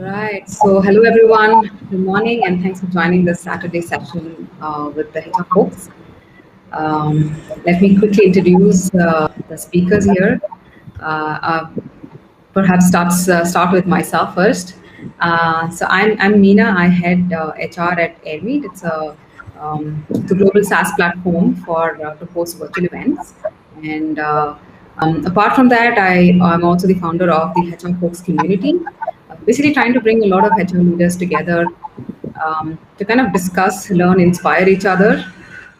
Right. So, hello everyone. Good morning, and thanks for joining this Saturday session with the HR folks. Let me quickly introduce the speakers here. Perhaps start with myself first. So I'm Meena. I head HR at Airmeet. It's a global SaaS platform to host virtual events. And apart from that, I'm also the founder of the HR Folks community. Basically, trying to bring a lot of HR leaders together to kind of discuss, learn, inspire each other.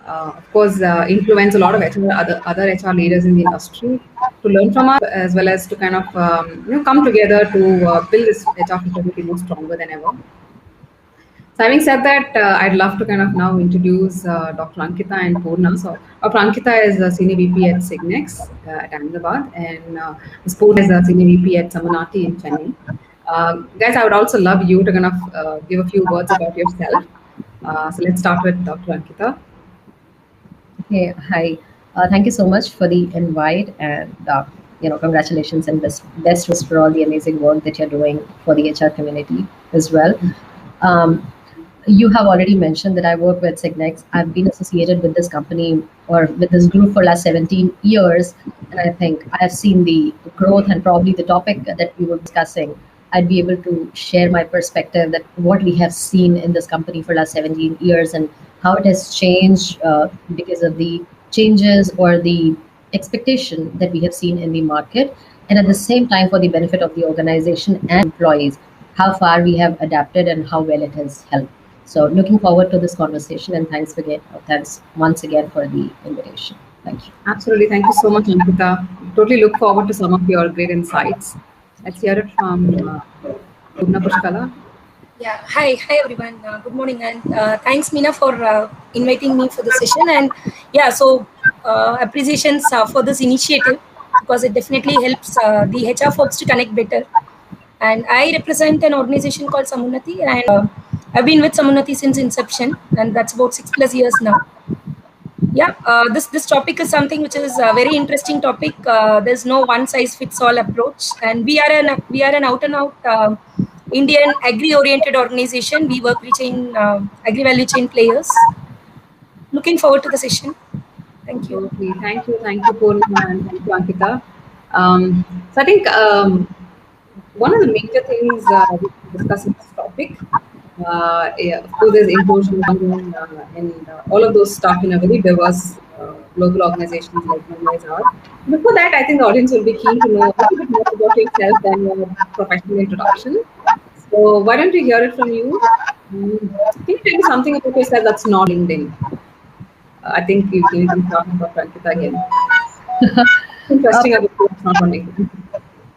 Of course, influence a lot of other HR leaders in the industry to learn from us, as well as to kind of come together to build this HR fraternity more stronger than ever. So having said that, I'd love to kind of now introduce Dr. Ankita and Purna. So Dr. Ankita is a Senior VP at Signex at Ahmedabad, and Ms. Purna is a Senior VP at Samanati in Chennai. Guys, I would also love you to kind of give a few words about yourself. So let's start with Dr. Ankita. Hey, hi. Thank you so much for the invite, and congratulations and best wishes for all the amazing work that you're doing for the HR community as well. You have already mentioned that I work with Signex. I've been associated with this company or with this group for last 17 years, and I think I have seen the growth and probably the topic that we were discussing. I'd be able to share my perspective that what we have seen in this company for last 17 years and how it has changed because of the changes or the expectation that we have seen in the market, and at the same time for the benefit of the organization and employees, how far we have adapted and how well it has helped. So looking forward to this conversation, and thanks once again for the invitation. Thank you. Absolutely. Thank you so much, Ankita. Totally look forward to some of your great insights. Let's hear it from Purna Pushkala. Yeah, hi everyone. Good morning, and thanks, Meena, for inviting me for the session. And yeah, so appreciations for this initiative because it definitely helps the HR folks to connect better. And I represent an organization called Samunati, and I've been with Samunati since inception, and that's about 6+ years now. Yeah, this topic is something which is a very interesting topic. There's no one size fits all approach, and we are an out and out Indian agri-oriented organization. We work with agri-value chain players. Looking forward to the session. Thank you. Thank you, Purna, and thank you, Ankita. So I think one of the major things we discuss in this topic, of course, there's inclusion and all of those stuff in a very diverse global organizations like Mondelez are. Before that, I think the audience will be keen to know a little bit more about yourself than your professional introduction. So why don't we hear it from you? Can you tell me something about yourself that's not LinkedIn? I think you can talk about Ankita again. Interesting about it's not on LinkedIn.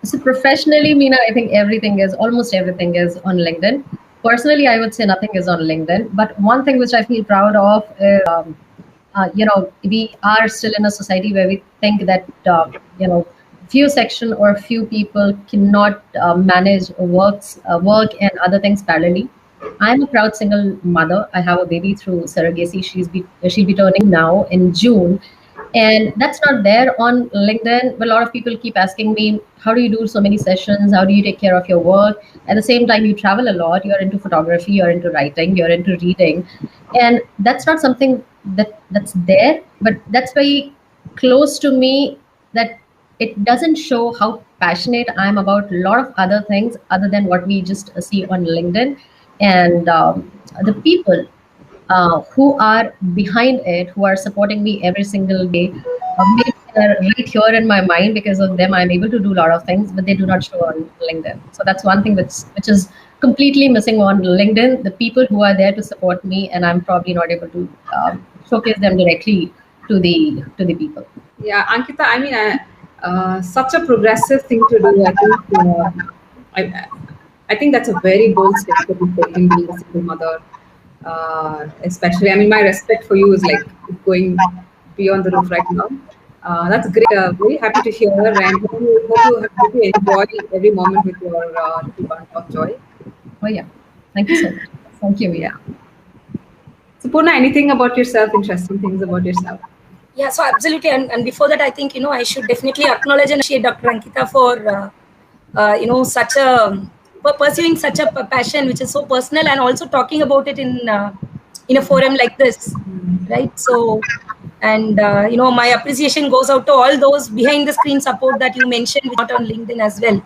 So professionally, Meena, I think almost everything is on LinkedIn. Personally, I would say nothing is on LinkedIn. But one thing which I feel proud of is, we are still in a society where we think that, few section or few people cannot manage work and other things parallelly. I'm a proud single mother. I have a baby through surrogacy. She'll be turning now in June. And that's not there on LinkedIn. But a lot of people keep asking me, how do you do so many sessions? How do you take care of your work? At the same time, you travel a lot. You're into photography, you're into writing, you're into reading. And that's not something that's there, but that's very close to me, that it doesn't show how passionate I'm about a lot of other things other than what we just see on LinkedIn. And the people who are behind it, who are supporting me every single day, maybe they're right here in my mind. Because of them, I'm able to do a lot of things, but they do not show on LinkedIn. So that's one thing which is completely missing on LinkedIn. The people who are there to support me, and I'm probably not able to showcase them directly to the people. Yeah, Ankita, I mean, such a progressive thing to do. I think that's a very bold step to be taken, being a single mother. Especially, I mean, my respect for you is like going beyond the roof right now. That's great. Very happy to hear, and hope you enjoy every moment with your little bunch of joy. Oh yeah, thank you so much. Thank you. Yeah. So Purna, anything about yourself? Interesting things about yourself? Yeah, so absolutely. And before that, I think I should definitely acknowledge and appreciate Dr. Ankita for such a pursuing such a passion which is so personal, and also talking about it in a forum like this, right? So, and my appreciation goes out to all those behind the screen support that you mentioned, which are on LinkedIn as well.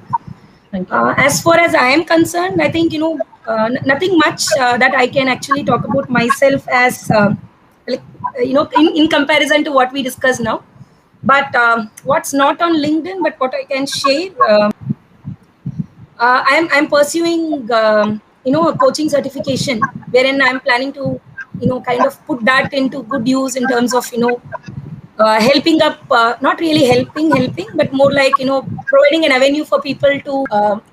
Thank you. As far as I am concerned, I think nothing much that I can actually talk about myself as in comparison to what we discussed now. But what's not on LinkedIn, but what I can share, I'm pursuing a coaching certification, wherein I'm planning to kind of put that into good use in terms of helping up, not really helping, but more like providing an avenue for people to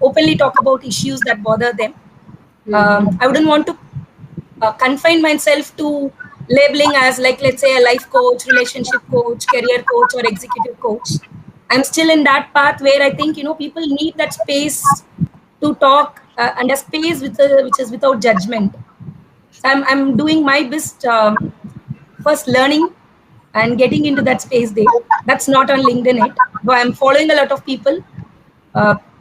openly talk about issues that bother them. I wouldn't want to confine myself to labeling as, like, let's say, a life coach, relationship coach, career coach, or executive coach. I'm still in that path where I think people need that space to talk, and a space which is without judgment. So I'm doing my best, first learning and getting into that space there. That's not on LinkedIn yet, but I'm following a lot of people.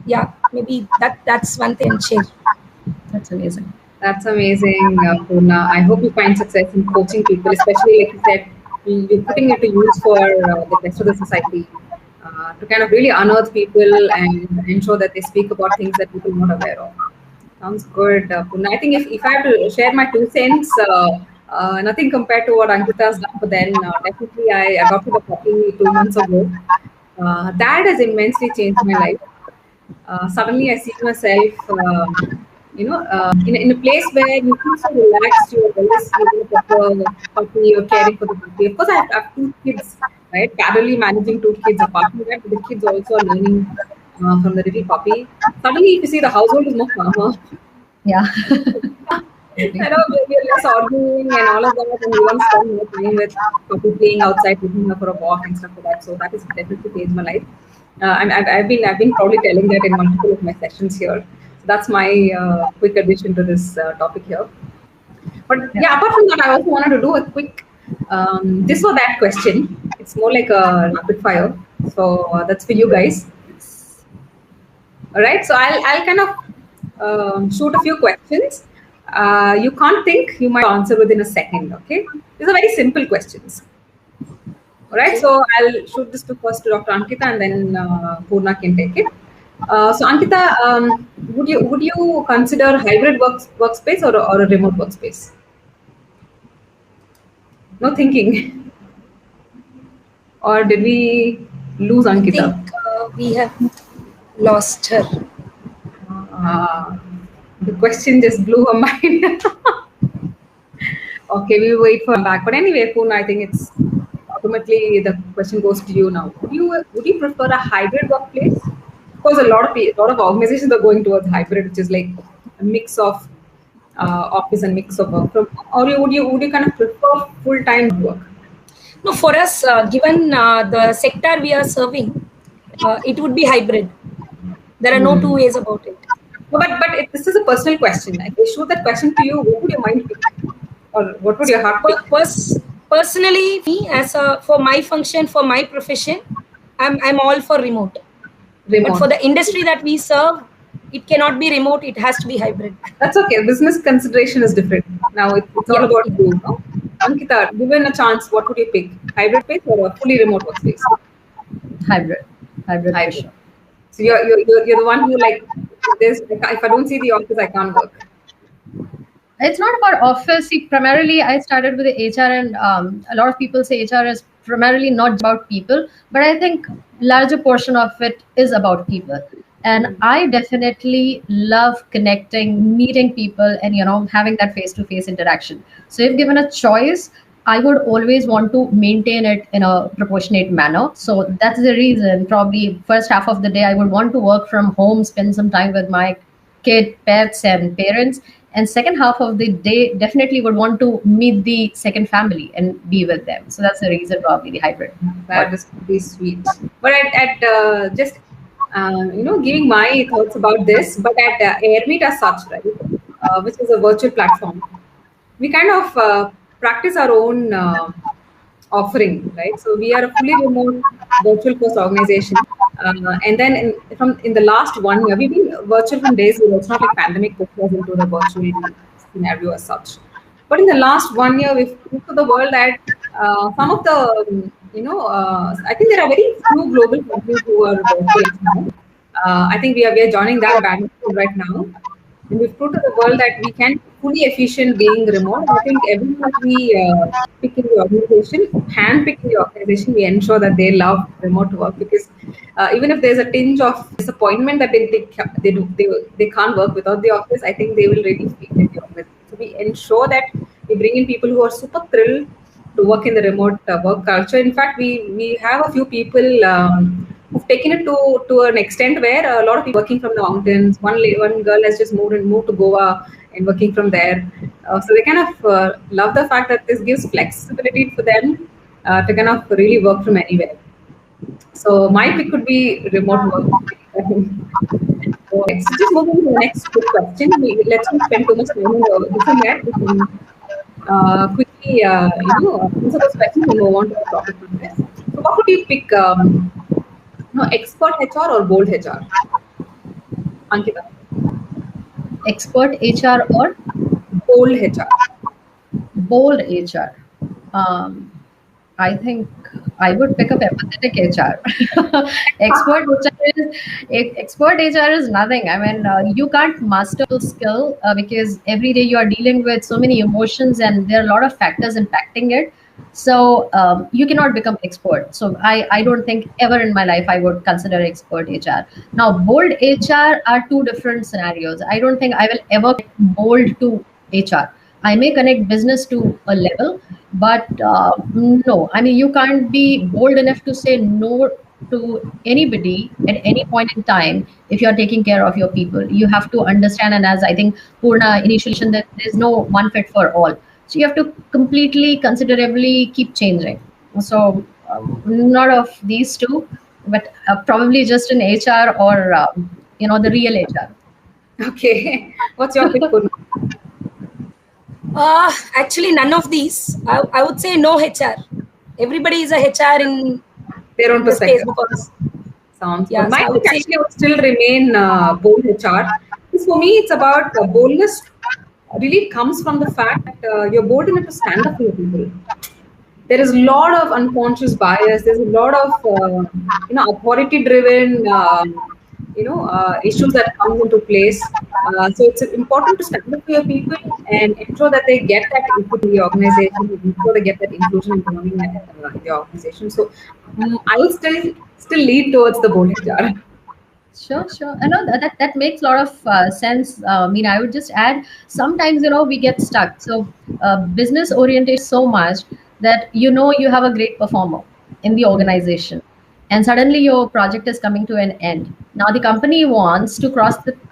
Yeah, maybe that's one thing I'll share. That's amazing. That's amazing, Poorna. I hope you find success in coaching people, especially like you said, you're putting it to use for the rest of the society, to kind of really unearth people and ensure that they speak about things that people are not aware of. Sounds good, Poorna. I think if I have to share my 2 cents, nothing compared to what Ankita's done, but then definitely I adopted a puppy 2 months ago. That has immensely changed my life. Suddenly I see myself, in a place where you feel so relaxed, you're always the puppy, you're caring for the puppy. Of course, I have 2 kids, right? Parallelly managing 2 kids apart from that, but the kids also are learning from the little puppy. Suddenly, if you see, the household is more calmer. Yeah. We're less arguing and all of that, and we want to spend more time with puppy, playing outside, taking her for a walk and stuff like that. So that has definitely changed my life. I've been probably telling that in multiple of my sessions here. So that's my quick addition to this topic here. But yeah, apart from that, I also wanted to do a quick this or that question. It's more like a rapid fire. So that's for you guys. All right. So I'll kind of shoot a few questions. You can't think, you might answer within a second. Okay. These are very simple questions. All right, so I'll shoot this first to Dr. Ankita, and then Poorna can take it. So Ankita, would you consider hybrid workspace or a remote workspace? No thinking. Or did we lose Ankita? I think we have lost her. The question just blew her mind. Okay, we'll wait for her back. But anyway, Poorna, I think it's ultimately the question goes to you now. Would you prefer a hybrid workplace? Because a lot of organizations are going towards hybrid, which is like a mix of office and mix of work from. Or would you kind of prefer full-time work? No, for us, given the sector we are serving, it would be hybrid. There are no 2 ways about it. No, but this is a personal question. If I shoot that question to you, what would your mind pick? Or what would your heart pick? Personally, me for my function, for my profession, I'm all for remote. But for the industry that we serve, it cannot be remote. It has to be hybrid. That's okay. Business consideration is different. Now it's all about you. No? Ankita, given a chance, what would you pick? Hybrid space or a fully remote workspace? Hybrid. Sure. So you're the one who like this. If I don't see the office, I can't work. It's not about office. See, primarily, I started with the HR, and a lot of people say HR is primarily not about people, but I think larger portion of it is about people. And I definitely love connecting, meeting people, and having that face-to-face interaction. So if given a choice, I would always want to maintain it in a proportionate manner. So that's the reason. Probably first half of the day, I would want to work from home, spend some time with my kid, pets, and parents. And second half of the day, definitely would want to meet the second family and be with them. So that's the reason, probably the hybrid. That is pretty sweet. But at just giving my thoughts about this, but at Airmeet as such, right, which is a virtual platform, we kind of practice our own offering, right? So we are a fully remote virtual first organization. And then in the last 1 year, we've been virtual from day zero. It's not like pandemic pushed us into the virtual scenario as such. But in the last 1 year, we've proved to the world that some of the, I think there are very few global companies who are virtual now. I think we are joining that bandwagon right now. And we've proved to the world that we can be fully efficient being remote. I think everyone that we pick in the organization, handpick in the organization, we ensure that they love remote work, because even if there's a tinge of disappointment that they can't work without the office, I think they will really feel in the office. So we ensure that we bring in people who are super thrilled to work in the remote work culture. In fact, we have a few people who've taken it to an extent where a lot of people working from the mountains. One girl has just moved to Goa and working from there. So they kind of love the fact that this gives flexibility for them to kind of really work from anywhere. So my pick could be remote work. So let's just move on to the next quick question. Let's not spend too much time on this and that. We can quickly, answer those questions and move on to the topic. So what would you pick? Expert HR or bold HR? Ankita. Expert HR or bold HR? Bold HR. I think I would pick up empathetic HR. Expert HR is nothing. I mean, you can't master the skill because every day you are dealing with so many emotions and there are a lot of factors impacting it. So you cannot become expert. So I don't think ever in my life I would consider expert HR. Now, bold HR are two different scenarios. I don't think I will ever get bold to HR. I may connect business to a level, but no, I mean, you can't be bold enough to say no to anybody at any point in time if you're taking care of your people. You have to understand, and as I think Purna initially mentioned, that there's no one fit for all. So you have to completely, considerably keep changing. So not of these two, but probably just in HR or, the real HR. Okay. What's your pick, Purna? Actually, none of these. I would say no HR. Everybody is a HR in their own perspective. Because, sounds good. My pick actually would still remain bold HR. Because for me, it's about boldness. Really comes from the fact that you're bold enough to stand up for your people. There is a lot of unconscious bias. There's a lot of authority-driven issues that come into place. So it's important to stand up for your people and ensure that they get that input in the organization, ensure they get that inclusion and belonging in the organization. So I would still lead towards the bold HR. Sure. I know that makes a lot of sense. I would just add, sometimes, we get stuck. So business oriented so much that you have a great performer in the organization, and suddenly your project is coming to an end. Now the company wants to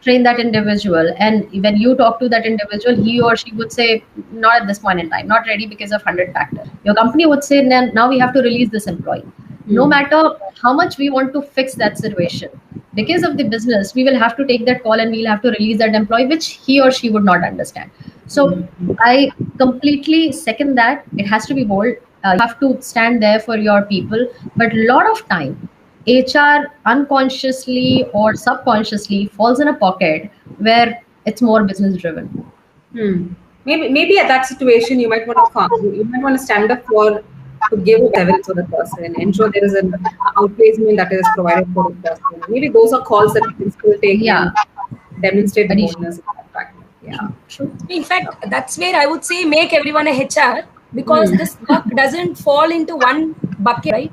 train that individual, and when you talk to that individual, he or she would say, not at this point in time, not ready because of 100 factors. Your company would say, now we have to release this employee. No matter how much we want to fix that situation, because of the business, we will have to take that call and we'll have to release that employee, which he or she would not understand. So I completely second that. It has to be bold. You have to stand there for your people. But a lot of time, HR unconsciously or subconsciously falls in a pocket where it's more business driven. Maybe at that situation, you might want to stand up to give evidence for the person, ensure there is an outplacement that is provided for the person. Maybe those are calls that we can still take and demonstrate the bonus of that fact. Yeah. In fact, that's where I would say make everyone a HR, because this work doesn't fall into one bucket, right?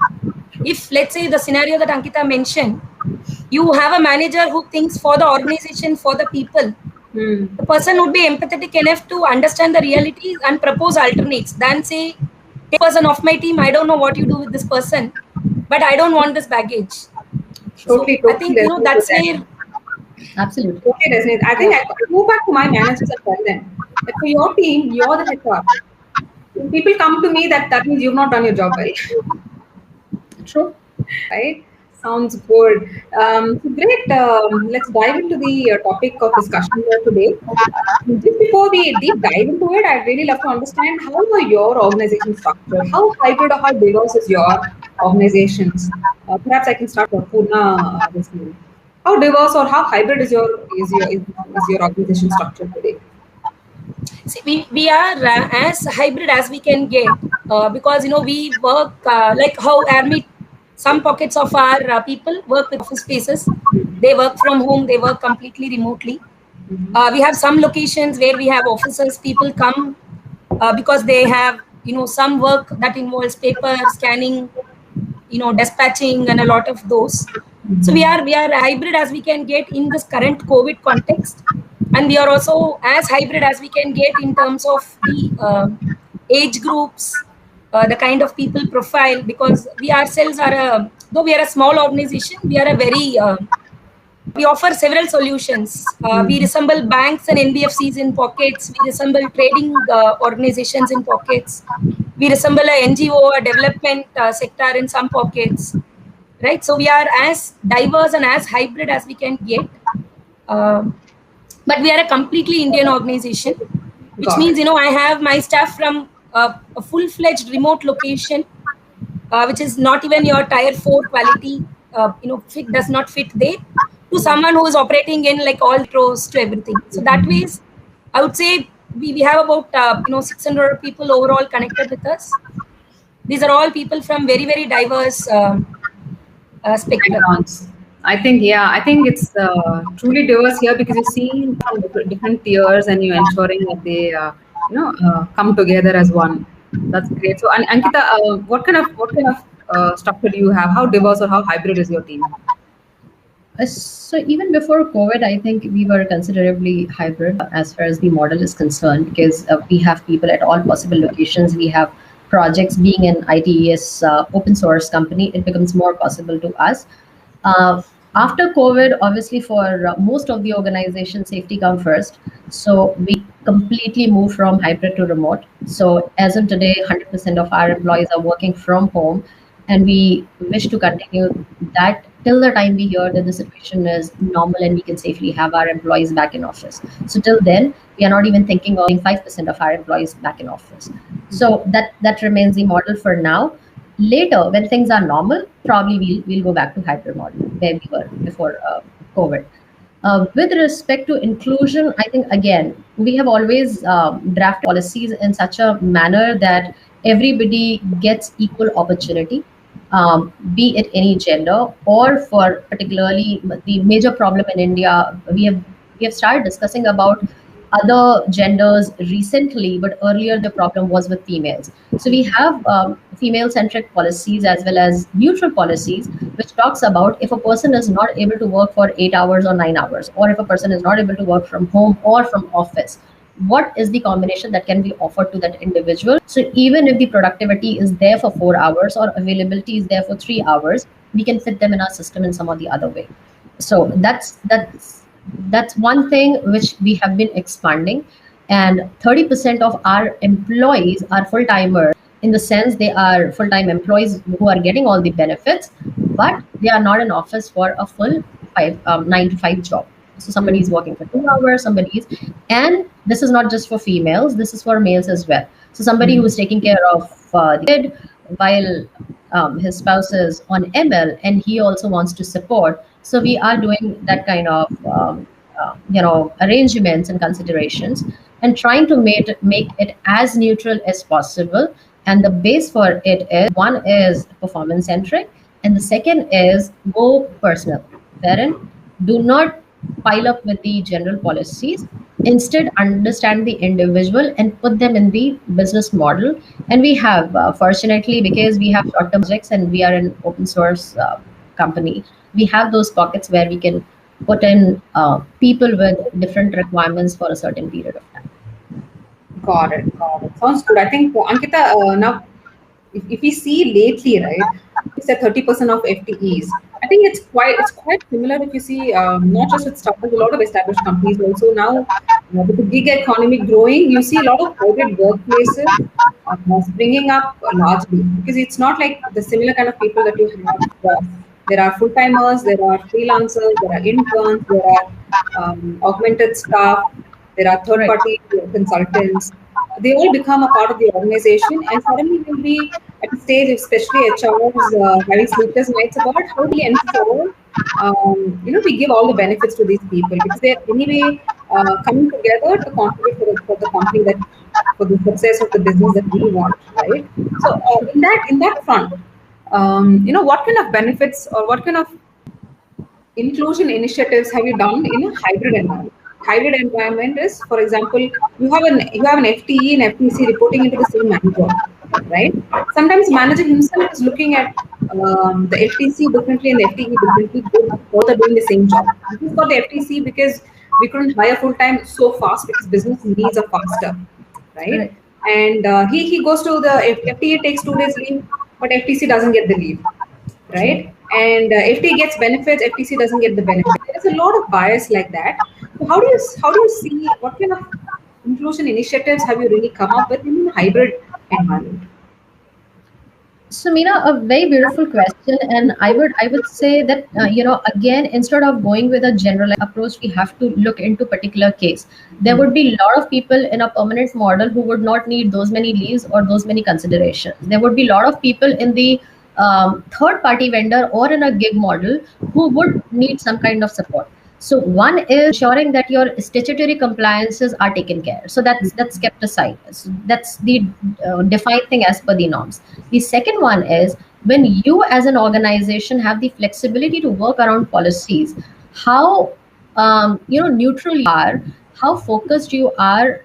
If, let's say, the scenario that Ankita mentioned, you have a manager who thinks for the organization, for the people, the person would be empathetic enough to understand the realities and propose alternates than say, this person of my team, I don't know what you do with this person, but I don't want this baggage. Totally, I think that's where. Absolutely. Totally resonate. I think I go back to my managers and tell them that for your team, you're the HR. When people come to me, that means you've not done your job well. True. Right? Sounds good. Great. Let's dive into the topic of discussion here today. Just before we deep dive into it, I'd really love to understand how are your organization structured? How hybrid or how diverse is your organizations. Perhaps I can start for Purna this morning. How diverse or how hybrid is your organization structure today? See, we are as hybrid as we can get because we work like how Army. Some pockets of our people work with office spaces. They work from home. They work completely remotely. We have some locations where we have officers. People come because they have some work that involves paper scanning, dispatching, and a lot of those. So we are hybrid as we can get in this current COVID context, and we are also as hybrid as we can get in terms of the age groups, the kind of people profile, because we ourselves are though we are a small organization, we are a very we offer several solutions. We resemble banks and NBFCs in pockets. We resemble trading organizations in pockets. We resemble a NGO, a development sector in some pockets, right? So we are as diverse and as hybrid as we can get. But we are a completely Indian organization, which means, I have my staff from a full-fledged remote location, which is not even your tier 4 quality, does not fit there, to someone who is operating in like all metros to everything. So that ways, I would say we have about 600 people overall connected with us. These are all people from very, very diverse spectrum. I think it's truly diverse here because you see different tiers and you're ensuring that they come together as one. That's great. So, Ankita, what kind of structure do you have? How diverse or how hybrid is your team? So even before COVID, I think we were considerably hybrid as far as the model is concerned, because we have people at all possible locations. We have projects. Being an ITES open source company, it becomes more possible to us. After COVID, obviously for most of the organization, safety comes first. So we completely moved from hybrid to remote. So as of today, 100% of our employees are working from home, and we wish to continue that till the time we hear that the situation is normal and we can safely have our employees back in office. So till then, we are not even thinking of 5% of our employees back in office. So that remains the model for now. Later, when things are normal, probably we'll go back to hybrid model where we were before COVID. With respect to inclusion, I think, again, we have always drafted policies in such a manner that everybody gets equal opportunity, be it any gender, or for particularly the major problem in India. We have started discussing about other genders recently, but earlier the problem was with females. So we have female-centric policies as well as neutral policies, which talks about if a person is not able to work for 8 hours or 9 hours, or if a person is not able to work from home or from office, what is the combination that can be offered to that individual? So even if the productivity is there for 4 hours or availability is there for 3 hours, we can fit them in our system in some or the other way. So that's one thing which we have been expanding. And 30% of our employees are full-timers, in the sense they are full-time employees who are getting all the benefits, but they are not in office for a full 9 to 5 job. So somebody is working for 2 hours, and this is not just for females, this is for males as well. So somebody who is taking care of the kid while his spouse is on ML and he also wants to support. So we are doing that kind of arrangements and considerations, and trying to make it as neutral as possible. And the base for it is, one is performance centric, and the second is go personal, wherein do not pile up with the general policies. Instead, understand the individual and put them in the business model. And we have, fortunately, because we have short-term projects and we are an open source company, we have those pockets where we can put in people with different requirements for a certain period of time. Got it. Sounds good. I think, Ankita, now, if we see lately, right, you said 30% of FTEs. I think it's quite similar if you see, not just with startups, a lot of established companies also now, with the gig economy growing, you see a lot of hybrid workplaces springing up largely, because it's not like the similar kind of people that you have. There are full-timers, there are freelancers, there are interns, there are augmented staff, there are third-party consultants. they all become a part of the organization, and suddenly we'll be at a stage, especially HRs, having sleepless nights about how do we ensure, we give all the benefits to these people because they're anyway coming together to contribute for the company that for the success of the business that we want, right? So in that front, what kind of benefits or what kind of inclusion initiatives have you done in a hybrid environment? Hybrid environment is, for example, you have an FTE and FTC reporting into the same manager, right? Sometimes manager himself is looking at the FTC differently and the FTE differently. Both are doing the same job. He's got the FTC because we couldn't hire full time so fast because business needs are faster, right? Right. And he goes to the FTA takes 2 days leave, but FTC doesn't get the leave, right? And FT gets benefits, FTC doesn't get the benefit. There's a lot of bias like that. So how do you see what kind of inclusion initiatives have you really come up with in a hybrid environment? So, Meena, a very beautiful question, and I would say that again, instead of going with a general approach, we have to look into particular case. There would be a lot of people in a permanent model who would not need those many leaves or those many considerations. There would be a lot of people in the third party vendor or in a gig model who would need some kind of support. So one is ensuring that your statutory compliances are taken care. So that's kept aside. So that's the defined thing as per the norms. The second one is when you as an organization have the flexibility to work around policies, how neutral you are, how focused you are,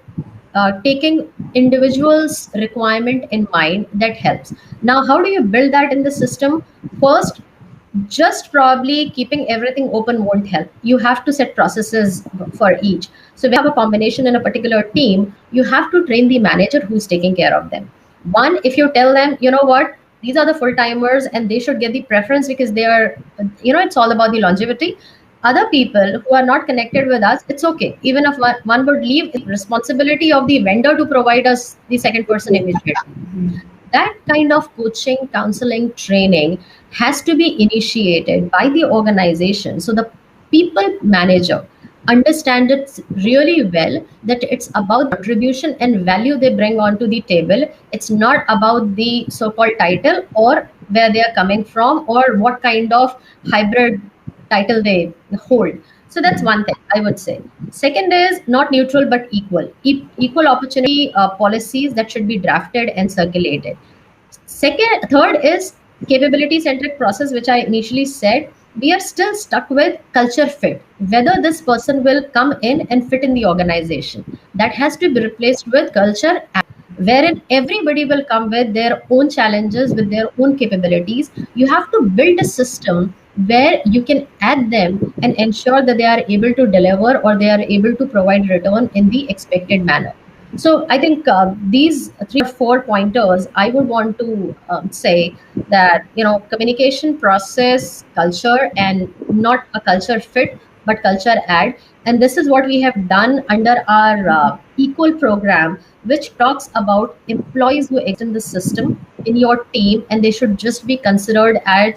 taking individuals' requirement in mind, that helps. Now, how do you build that in the system? First, just probably keeping everything open won't help. You have to set processes for each. So we have a combination in a particular team. You have to train the manager who's taking care of them. One, if you tell them, you know what, these are the full timers and they should get the preference because they are, it's all about the longevity. Other people who are not connected with us, it's okay. Even if one would leave, it's responsibility of the vendor to provide us the second person immediately. That kind of coaching, counseling, training has to be initiated by the organization. So the people manager understand it really well, that it's about contribution and value they bring onto the table. It's not about the so-called title or where they are coming from or what kind of hybrid title they hold. So that's one thing I would say. Second is not neutral but equal. Equal opportunity policies that should be drafted and circulated. Third is capability centric process, which I initially said. We are still stuck with culture fit, whether this person will come in and fit in the organization. That has to be replaced with culture, wherein everybody will come with their own challenges, with their own capabilities. You have to build a system where you can add them and ensure that they are able to deliver or they are able to provide return in the expected manner. So I think these 3 or 4 pointers I would want to say that communication, process, culture, and not a culture fit but culture add. And this is what we have done under our Equal program, which talks about employees who exist in the system in your team, and they should just be considered as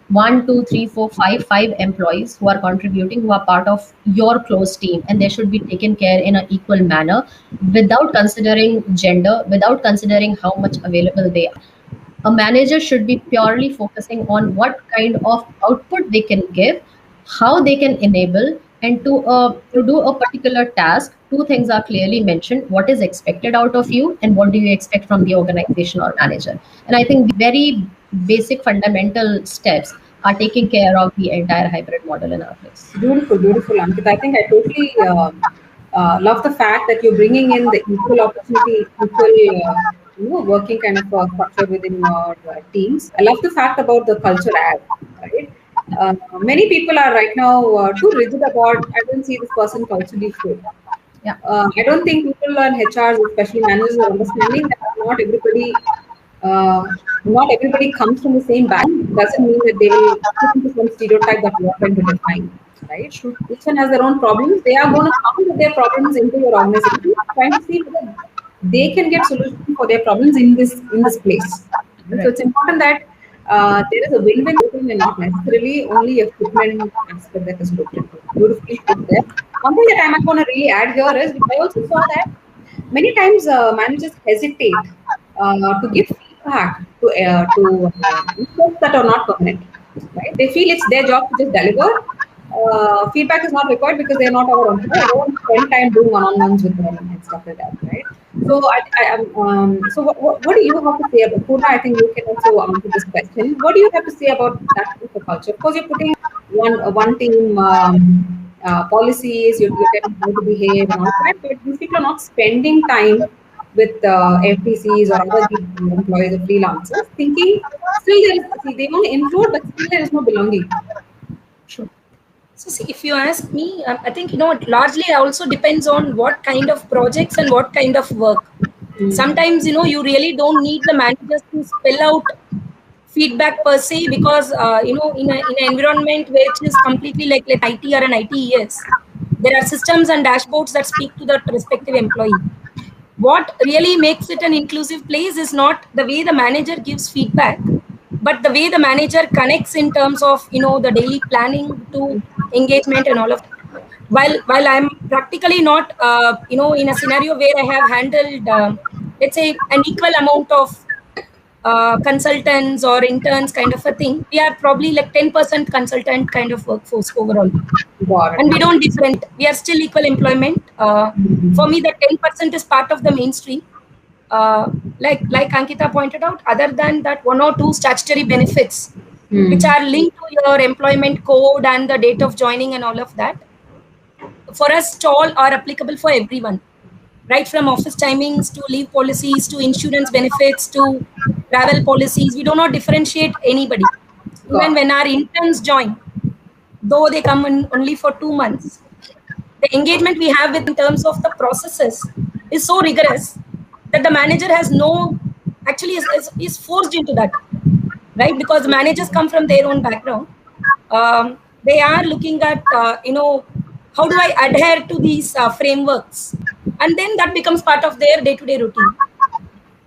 1, 2, 3, 4, 5 employees who are contributing, who are part of your close team, and they should be taken care in an equal manner without considering gender, without considering how much available they are. A manager should be purely focusing on what kind of output they can give, how they can enable, and to do a particular task. 2 things are clearly mentioned: what is expected out of you, and what do you expect from the organization or manager. And I think the very basic fundamental steps are taking care of the entire hybrid model in our place. Beautiful, beautiful, Ankita. I think I totally love the fact that you're bringing in the equal opportunity, equal working kind of structure within your teams. I love the fact about the culture add, right? Many people are right now too rigid about, I don't see this person culturally fit. Yeah. I don't think people on HRs, especially managers, are understanding that not everybody comes from the same background. Doesn't mean that they will fit into some stereotype that we are trying to define, right? Each one has their own problems. They are going to come with their problems into your organization, trying to see whether they can get solutions for their problems in this place. Right. So it's important that there is a win-win and not necessarily only a fitment aspect that is looked into. Beautifully put there. One thing that I'm going to really add here is I also saw that many times managers hesitate to give feedback to folks that are not permanent. Right? They feel it's their job to just deliver. Feedback is not required because they're not our employee. I don't spend time doing one-on-ones with them and stuff like that, right? So so what do you have to say about Purna? I think you can also answer this question. What do you have to say about that type of culture? Of course, you're putting one team policies, you're telling how to behave and all that, but these people are not spending time with FTCs or other employees or freelancers, thinking still there is, see, they want to include, but still there is no belonging. Sure. So see, if you ask me, I think, it largely also depends on what kind of projects and what kind of work. Sometimes, you really don't need the managers to spell out feedback per se, because, in an environment which is completely like IT or an ITES, there are systems and dashboards that speak to the respective employee. What really makes it an inclusive place is not the way the manager gives feedback, but the way the manager connects in terms of, the daily planning to engagement and all of that. While I'm practically not, in a scenario where I have handled, let's say, an equal amount of consultants or interns kind of a thing, we are probably like 10% consultant kind of workforce overall. And we don't different. We are still equal employment. For me, the 10% is part of the mainstream. Like Ankita pointed out, other than that, 1 or 2 statutory benefits, which are linked to your employment code and the date of joining and all of that, for us, all are applicable for everyone. Right from office timings to leave policies to insurance benefits to travel policies, we do not differentiate anybody. Even when our interns join, though they come in only for 2 months, the engagement we have with in terms of the processes is so rigorous that the manager has actually is forced into that, right? Because the managers come from their own background. They are looking at, how do I adhere to these frameworks? And then that becomes part of their day-to-day routine.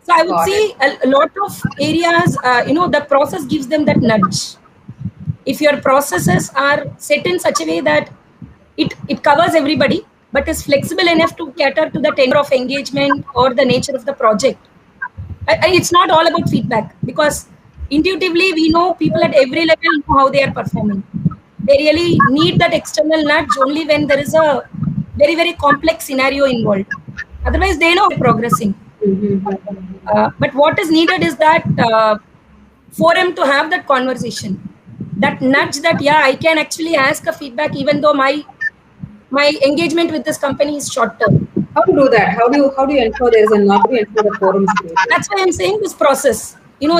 So I would say a lot of areas, the process gives them that nudge. If your processes are set in such a way that it covers everybody, but is flexible enough to cater to the tenor of engagement or the nature of the project, it's not all about feedback, because intuitively we know people at every level know how they are performing. They really need that external nudge only when there is a very, very complex scenario involved. Otherwise, they know they're progressing. But what is needed is that forum to have that conversation, that nudge that, yeah, I can actually ask a feedback even though my engagement with this company is short term. How to do that? How do you ensure there is a nudge? How do you ensure the forum is created? That's why I'm saying this process. You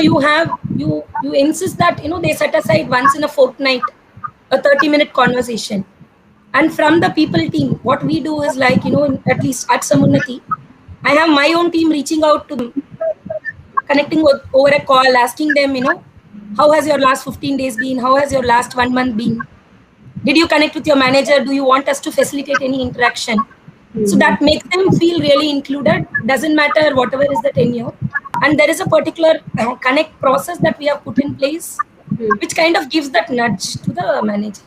insist that, they set aside once in a fortnight a 30-minute conversation. And from the people team, what we do is like, at least at Samunnati, I have my own team reaching out to them, connecting over a call, asking them, how has your last 15 days been? How has your last 1 month been? Did you connect with your manager? Do you want us to facilitate any interaction? So that makes them feel really included. Doesn't matter whatever is the tenure. And there is a particular connect process that we have put in place, which kind of gives that nudge to the manager.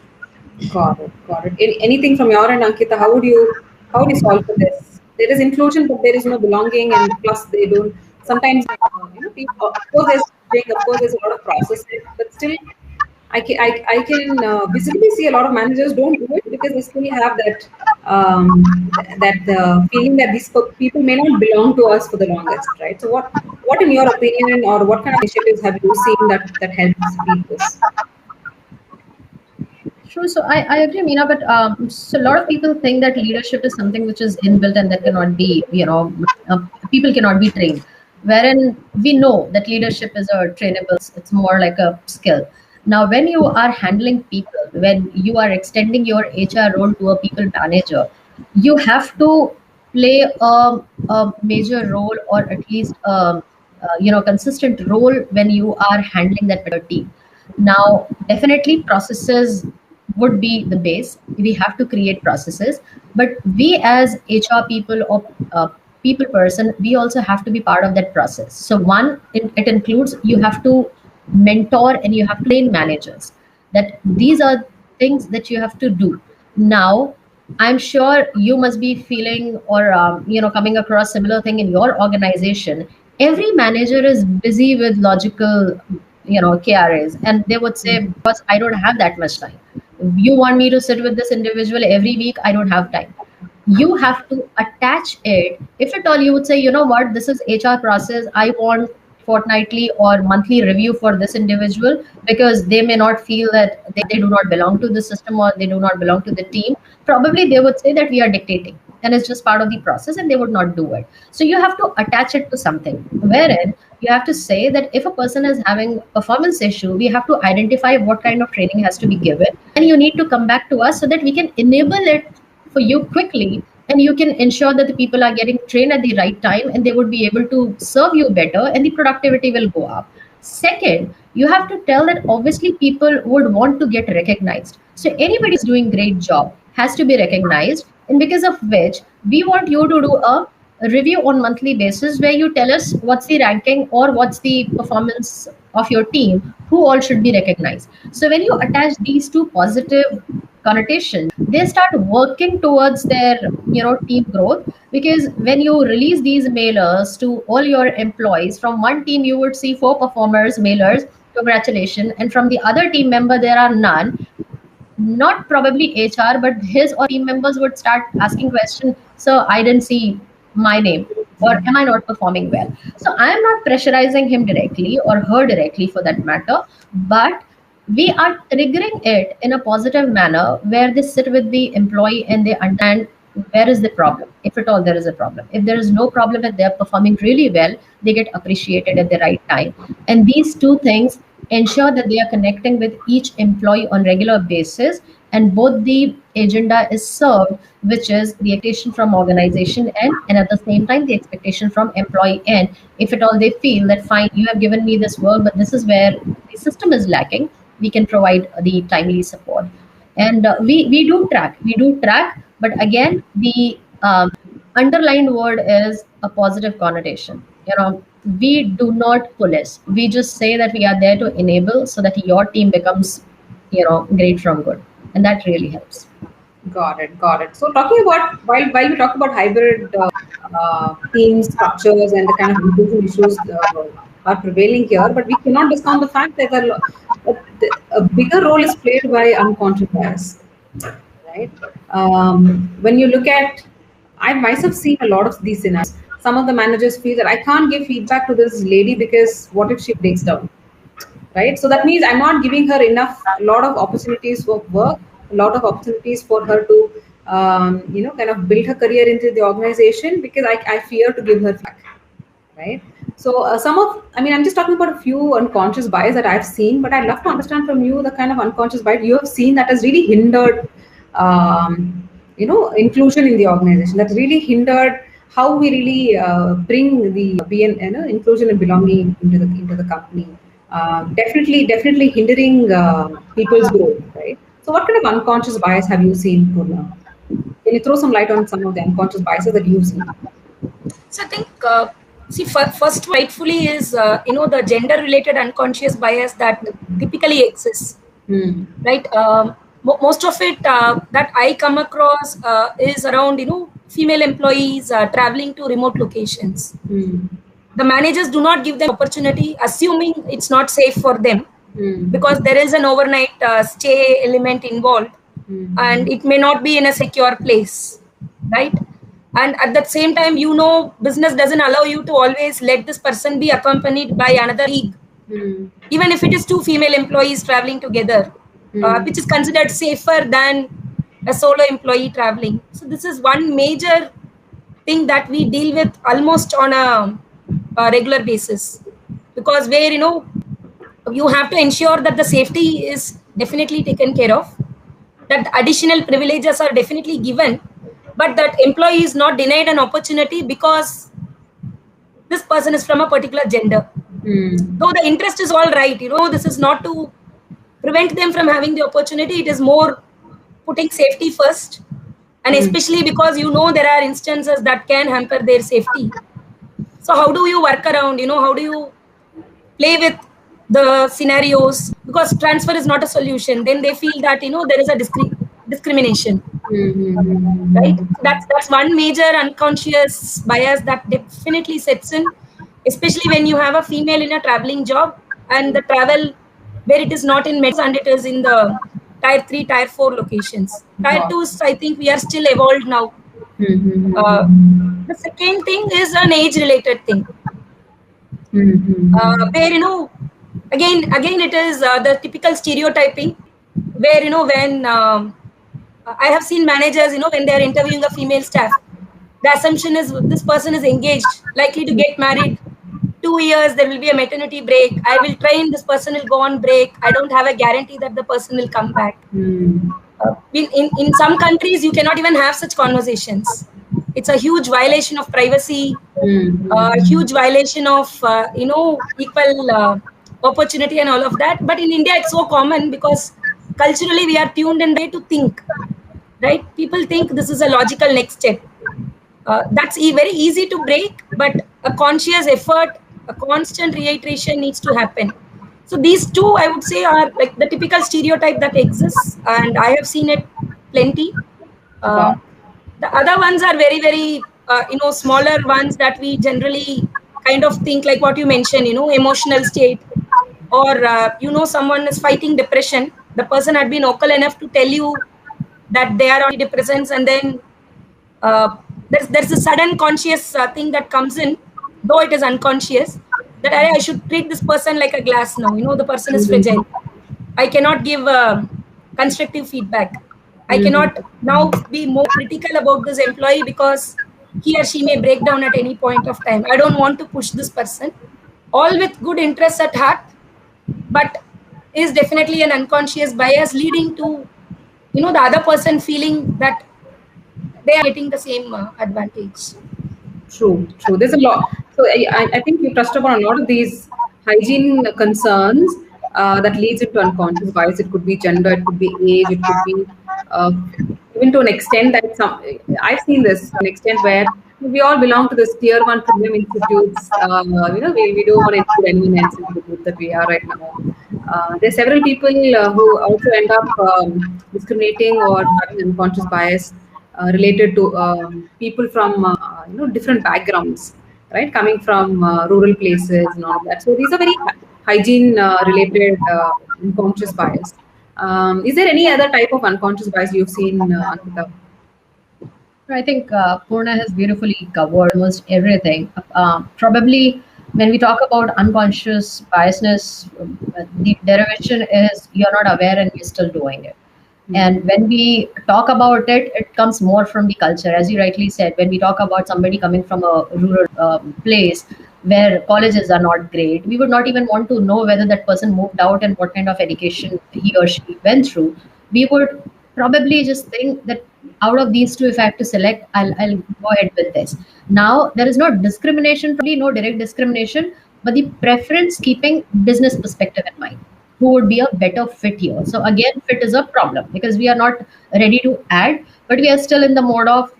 Got it. Anything from your end, Ankita? How would you solve for this? There is inclusion, but there is no belonging, and plus they don't. Sometimes, people, of course, there's a lot of processes, but still, I can visibly see a lot of managers don't do it because they still have that feeling that these people may not belong to us for the longest, right? So, what in your opinion, or what kind of initiatives have you seen that helps beat this? True. So I agree, Meena, but so a lot of people think that leadership is something which is inbuilt and that cannot be, people cannot be trained. Wherein we know that leadership is a trainable, it's more like a skill. Now, when you are handling people, when you are extending your HR role to a people manager, you have to play a major role, or at least consistent role when you are handling that particular team. Now, definitely processes would be the base. We have to create processes, but we as HR people or people person, we also have to be part of that process. So one, it includes, you have to mentor and you have to train managers that these are things that you have to do. Now, definitely processes would be the base. We have to create processes, but we as HR people or people person, we also have to be part of that process. So one, it includes, you have to mentor and you have to train managers that these are things that you have to do. Now, definitely processes would be the base. We have to create processes, but we as HR people or people person, we also have to be part of that process. So one, it includes, you have to mentor and you have to train managers that these are things that you have to do. Now, I'm sure you must be feeling or coming across similar thing in your organization. Every manager is busy with logical, KRAs, and they would say, "Boss, I don't have that much time. You want me to sit with this individual every week? I don't have time." You have to attach it. If at all you would say, you know what, this is HR process, I want fortnightly or monthly review for this individual, because they may not feel that they do not belong to the system or they do not belong to the team. Probably they would say that we are dictating and it's just part of the process, and they would not do it. So you have to attach it to something, wherein you have to say that if a person is having performance issue, we have to identify what kind of training has to be given, and you need to come back to us so that we can enable it for you quickly, and you can ensure that the people are getting trained at the right time and they would be able to serve you better and the productivity will go up. Second, you have to tell that obviously people would want to get recognized. So anybody who's doing great job has to be recognized, and because of which we want you to do a review on monthly basis where you tell us what's the ranking or what's the performance of your team, who all should be recognized. So when you attach these two positive connotations, they start working towards their team growth. Because when you release these mailers to all your employees, from one team you would see 4 performers mailers, congratulations, and from the other team member there are none. Not probably HR, but his or team members would start asking questions. So I didn't see my name, or am I not performing well? So I am not pressurizing him directly or her directly for that matter, but we are triggering it in a positive manner where they sit with the employee and they understand where is the problem, if at all there is a problem. If there is no problem and they're performing really well, they get appreciated at the right time. And these two things ensure that they are connecting with each employee on regular basis, and both the agenda is served, which is the expectation from organization end, and at the same time the expectation from employee end. If at all they feel that fine, you have given me this work, but this is where the system is lacking, we can provide the timely support. And we do track, but again the underlined word is a positive connotation. We do not police, we just say that we are there to enable so that your team becomes great from good, and that really helps. Got it, got it. So talking about, while we talk about hybrid team structures and the kind of inclusion issues are prevailing here, but we cannot discount the fact that a bigger role is played by unconscious bias, right? When you look at, I myself seen a lot of these scenarios. Some of the managers feel that I can't give feedback to this lady because what if she breaks down, right? So that means I'm not giving her a lot of opportunities for work, a lot of opportunities for her to, kind of build her career into the organization, because I fear to give her feedback, right? So I'm just talking about a few unconscious bias that I've seen, but I'd love to understand from you the kind of unconscious bias you have seen that has really hindered, inclusion in the organization, that's really hindered how we really bring the inclusion and belonging into the company. Definitely hindering people's growth, right? So what kind of unconscious bias have you seen, Purna? Can you throw some light on some of the unconscious biases that you've seen? So I think, first rightfully is, the gender-related unconscious bias that typically exists, right? Most of it that I come across is around, female employees traveling to remote locations. The managers do not give them opportunity, assuming it's not safe for them, because there is an overnight stay element involved, and it may not be in a secure place, right? And at the same time, business doesn't allow you to always let this person be accompanied by another colleague, even if it is 2 female employees traveling together, which is considered safer than a solo employee traveling. So this is one major thing that we deal with almost on a regular basis, because where you have to ensure that the safety is definitely taken care of, that additional privileges are definitely given, but that employee is not denied an opportunity because this person is from a particular gender. Though the interest is all right, this is not to prevent them from having the opportunity, it is more putting safety first, and especially because there are instances that can hamper their safety. So how do you work around, how do you play with the scenarios, because transfer is not a solution, then they feel that there is a discrimination. right? Mm-hmm. That's one major unconscious bias that definitely sets in, especially when you have a female in a traveling job, and the travel where it is not in metros and it is in the tier 3, tier 4 locations. Tier Got 2s, I think we are still evolved now. uh, Mm-hmm. the second thing is an age related thing, Mm-hmm. where again it is the typical stereotyping, where when I have seen managers, when they are interviewing a female staff, the assumption is this person is engaged, likely to get married. 2 years, there will be a maternity break. I will train, this person will go on break. I don't have a guarantee that the person will come back. Mm-hmm. In some countries, you cannot even have such conversations. It's a huge violation of privacy, a Mm-hmm. huge violation of, equal opportunity and all of that. But in India, it's so common because culturally we are tuned in way to think, right? People think this is a logical next step. That's very easy to break, but a conscious effort, a constant reiteration needs to happen. So these two, I would say, are like the typical stereotype that exists, and I have seen it plenty. Got Um, the other ones are very, very, smaller ones that we generally kind of think, like what you mentioned, emotional state, or someone is fighting depression. The person had been vocal enough to tell you that they are on antidepressants, and then uh, there's a sudden conscious thing that comes in, though it is unconscious, that I should treat this person like a glass now. The person is Mm-hmm. fragile. I cannot give constructive feedback. I cannot Mm-hmm. now be more critical about this employee because he or she may break down at any point of time. I don't want to push this person, all with good interests at heart, but is definitely an unconscious bias leading to the other person feeling that they are getting the same advantage. True, true. There's a lot. So I think you touched upon a lot of these hygiene concerns that leads into unconscious bias. It could be gender, it could be age, it could be uh, even to an extent that I've seen this to an extent where we all belong to this tier one premium institutes. We don't want to include anyone else into the group that we are right now. There's several people who also end up discriminating or having unconscious bias related to people from different backgrounds, right? Coming from rural places and all of that. So these are very hygiene related unconscious bias. Is there any other type of unconscious bias you've seen, Ankita? I think Purna has beautifully covered almost everything. Probably when we talk about unconscious biasness, the derivation is you're not aware and you're still doing it. And when we talk about it, it comes more from the culture. As you rightly said, when we talk about somebody coming from a rural place where colleges are not great, we would not even want to know whether that person moved out and what kind of education he or she went through. We would probably just think that out of these two, if I have to select, I'll go ahead with this. Now, there is no discrimination, probably no direct discrimination, but the preference keeping business perspective in mind, who would be a better fit here. So again, fit is a problem because we are not ready to add, but we are still in the mode of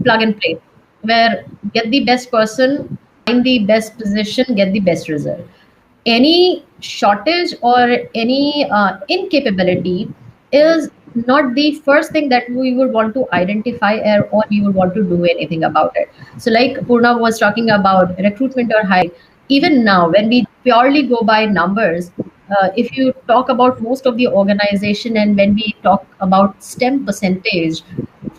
plug and play, where get the best person, find the best position, get the best result. Any shortage or any incapability is not the first thing that we would want to identify, or we would want to do anything about it. So like Purna was talking about recruitment or hiring, even now when we purely go by numbers, if you talk about most of the organization and when we talk about STEM percentage,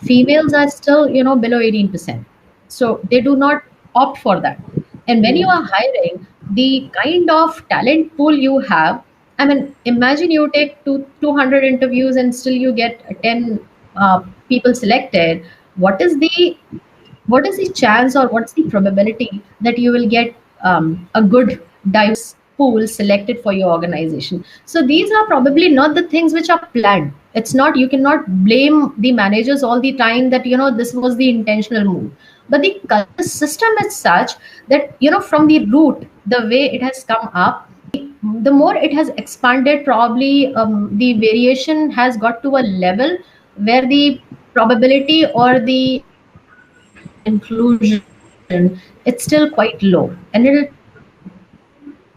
females are still below 18%, so they do not opt for that. And when you are hiring, the kind of talent pool you have, I mean, imagine you take 200 interviews and still you get 10 people selected. What is the chance, or what's the probability that you will get a good diverse pool selected for your organization? So these are probably not the things which are planned. It's not, you cannot blame the managers all the time that this was the intentional move, but the culture system is such that from the root, the way it has come up, the more it has expanded, probably the variation has got to a level where the probability or the inclusion, it's still quite low, and it'll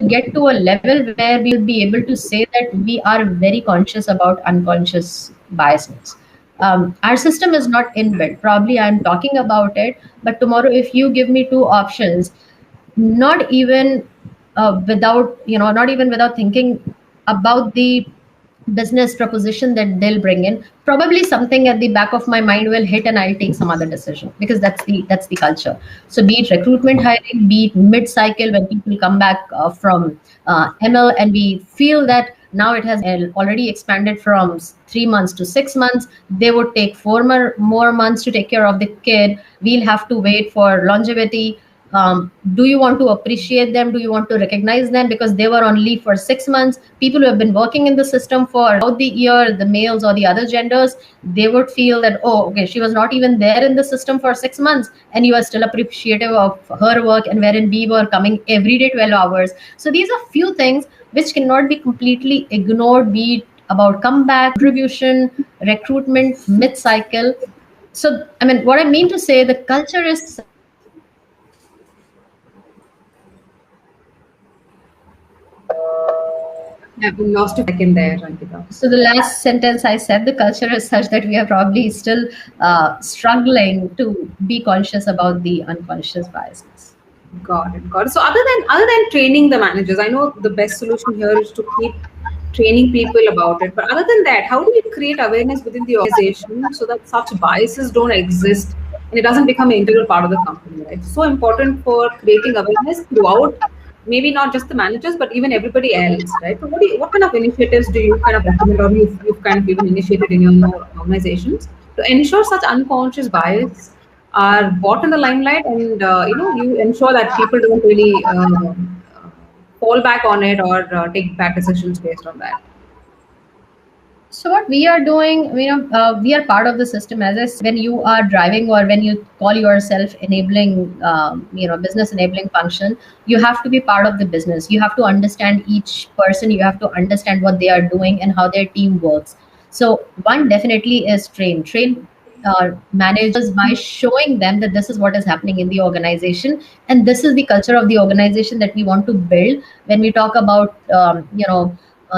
get to a level where we'll be able to say that we are very conscious about unconscious biasness. our system is not inbuilt. Probably I'm talking about it, but tomorrow if you give me two options, not even without, not even without thinking about the business proposition that they'll bring in, probably something at the back of my mind will hit and I'll take some other decision, because that's the culture. So be it recruitment hiring, be it mid cycle when people come back from ML, and we feel that now it has already expanded from 3 months to 6 months, they would take four more months to take care of the kid, we'll have to wait for longevity. Do you want to appreciate them? Do you want to recognize them because they were on leave for 6 months? People who have been working in the system for about the year, the males or the other genders, they would feel that, oh, okay, she was not even there in the system for 6 months, and you are still appreciative of her work, and wherein we were coming every day 12 hours. So these are few things which cannot be completely ignored, be it about comeback, contribution, recruitment, mid cycle. So, I mean, what I mean to say, the culture is Yeah, we lost a second there, Ankita. so the last sentence I said, the culture is such that we are probably still struggling to be conscious about the unconscious biases. Got it. Got it. So other than training the managers, I know the best solution here is to keep training people about it. But other than that, how do we create awareness within the organization so that such biases don't exist and it doesn't become an integral part of the company, right? It's so important for creating awareness throughout, maybe not just the managers, but even everybody else, right? So what kind of initiatives do you kind of recommend, or you've kind of even initiated in your organizations to ensure such unconscious bias are brought in the limelight, and you ensure that people don't really fall back on it or take bad decisions based on that? So what we are doing, we are part of the system. As I said, when you are driving or when you call yourself enabling, business enabling function, you have to be part of the business. You have to understand each person. You have to understand what they are doing and how their team works. So one definitely is train managers by showing them that this is what is happening in the organization, and this is the culture of the organization that we want to build. When we talk about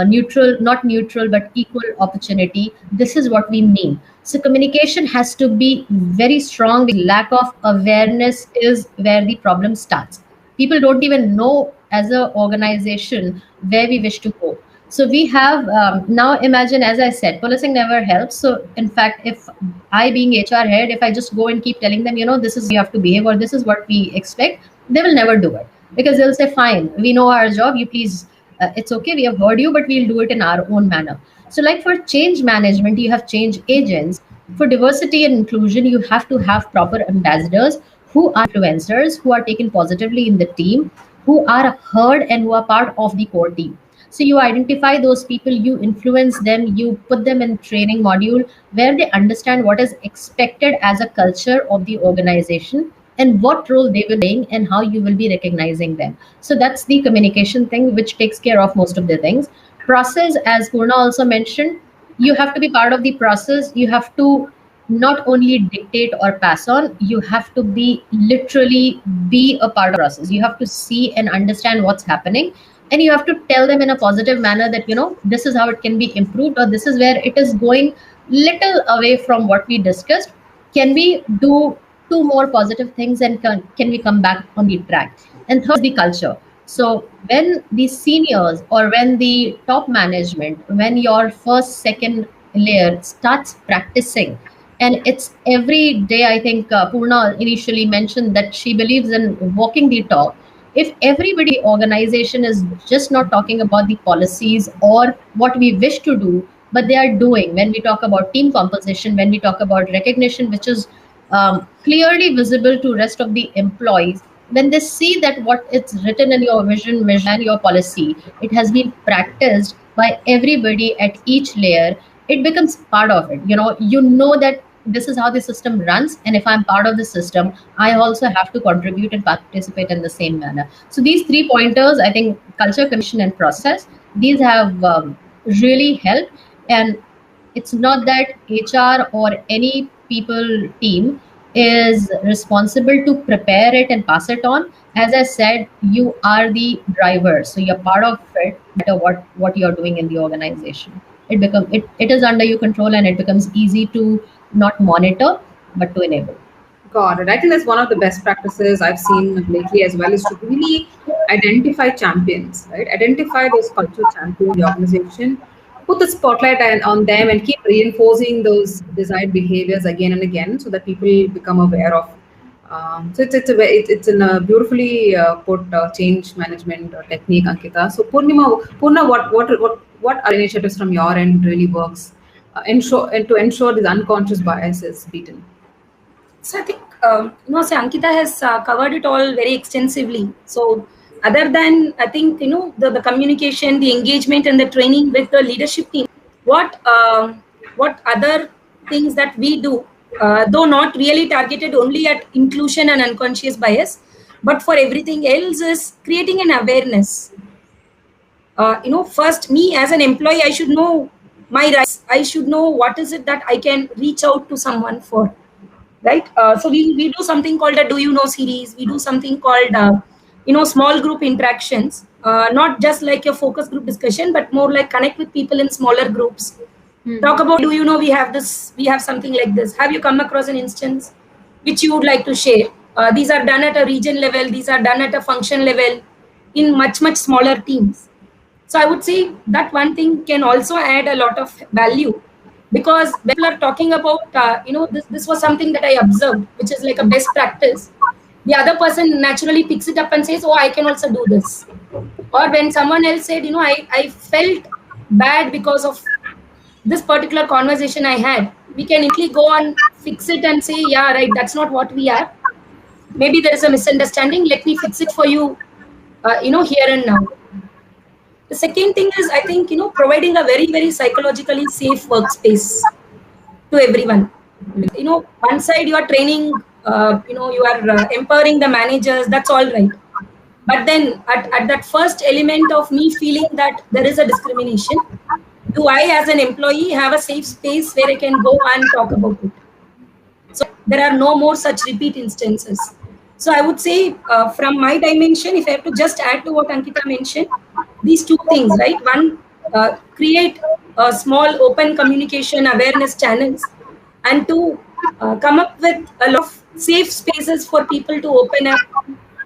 neutral, not neutral, but equal opportunity, this is what we mean. So communication has to be very strong. The lack of awareness is where the problem starts. People don't even know as an organization where we wish to go. So we have now, imagine, as I said, policing never helps. So in fact, if I being HR head, if I just go and keep telling them, this is you have to behave, or this is what we expect, they will never do it, because they'll say, fine, we know our job, you please, it's okay, we have heard you, but we'll do it in our own manner. So like for change management, you have change agents. For diversity and inclusion, you have to have proper ambassadors who are influencers, who are taken positively in the team, who are heard and who are part of the core team. So you identify those people, you influence them, you put them in training module where they understand what is expected as a culture of the organization and what role they will play and how you will be recognizing them. So that's the communication thing, which takes care of most of the things. Process, as Purna also mentioned, you have to be part of the process. You have to not only dictate or pass on, you have to be literally be a part of the process. You have to see and understand what's happening, and you have to tell them in a positive manner that this is how it can be improved, or this is where it is going little away from what we discussed. Can we do two more positive things, and can we come back on the track? And third, the culture. So when the seniors or when the top management, when your first second layer starts practicing, and it's every day, I think Purna initially mentioned that she believes in walking the talk. If everybody organization is just not talking about the policies or what we wish to do, but they are doing, when we talk about team composition, when we talk about recognition, which is clearly visible to rest of the employees, when they see that what it's written in your vision, mission, and your policy, it has been practiced by everybody at each layer, it becomes part of it. You know that this is how the system runs, and if I'm part of the system, I also have to contribute and participate in the same manner. So these 3 pointers, I think, culture, commission, and process, these have really helped. And it's not that HR or any people team is responsible to prepare it and pass it on. As I said, you are the driver, so you're part of it, no matter what you're doing in the organization. it is under your control, and it becomes easy to not monitor but to enable. Got it. I think that's one of the best practices I've seen lately as well, is to really identify champions, right? Identify those cultural champions in the organization, put the spotlight on them, and keep reinforcing those desired behaviors again and again, so that people become aware of. So it's in a beautifully put change management technique, Ankita. So Purna, what are initiatives from your end really works to ensure this unconscious bias is beaten? So I think, so Ankita has covered it all very extensively. So other than, I think, the communication, the engagement and the training with the leadership team, what other things that we do, though not really targeted only at inclusion and unconscious bias, but for everything else, is creating an awareness. First, me as an employee, I should know my rights. I should know what is it that I can reach out to someone for. Right. So we do something called a Do You Know series. We do something called, small group interactions, not just like a focus group discussion, but more like connect with people in smaller groups. Talk about, do you know, we have something like this. Have you come across an instance which you would like to share? These are done at a region level. These are done at a function level in much, much smaller teams. So I would say that one thing can also add a lot of value. Because people are talking about, this was something that I observed, which is like a best practice. The other person naturally picks it up and says, oh, I can also do this. Or when someone else said, I felt bad because of this particular conversation I had, we can easily go and fix it and say, yeah, right, that's not what we are. Maybe there is a misunderstanding. Let me fix it for you, here and now. The second thing is, I think, providing a very, very psychologically safe workspace to everyone. One side you are training, you are empowering the managers, that's all right. But then at that first element of me feeling that there is a discrimination, do I as an employee have a safe space where I can go and talk about it? So there are no more such repeat instances. So I would say from my dimension, if I have to just add to what Ankita mentioned, these two things, right? One, create a small open communication awareness channels, and two, come up with a lot of safe spaces for people to open up,